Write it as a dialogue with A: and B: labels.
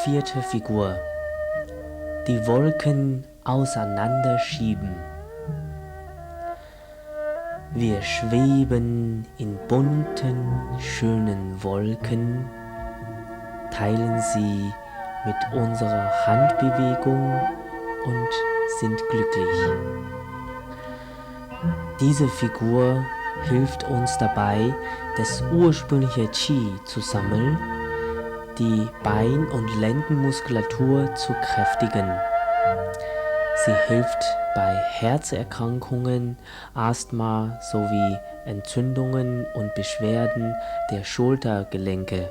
A: vierte Figur. Die Wolken auseinanderschieben. Wir schweben in bunten, schönen Wolken, teilen sie mit unserer Handbewegung und sind glücklich. Diese Figur hilft uns dabei, das ursprüngliche Qi zu sammeln, die Bein- und Lendenmuskulatur zu kräftigen. Sie hilft bei Herzerkrankungen, Asthma sowie Entzündungen und Beschwerden der Schultergelenke.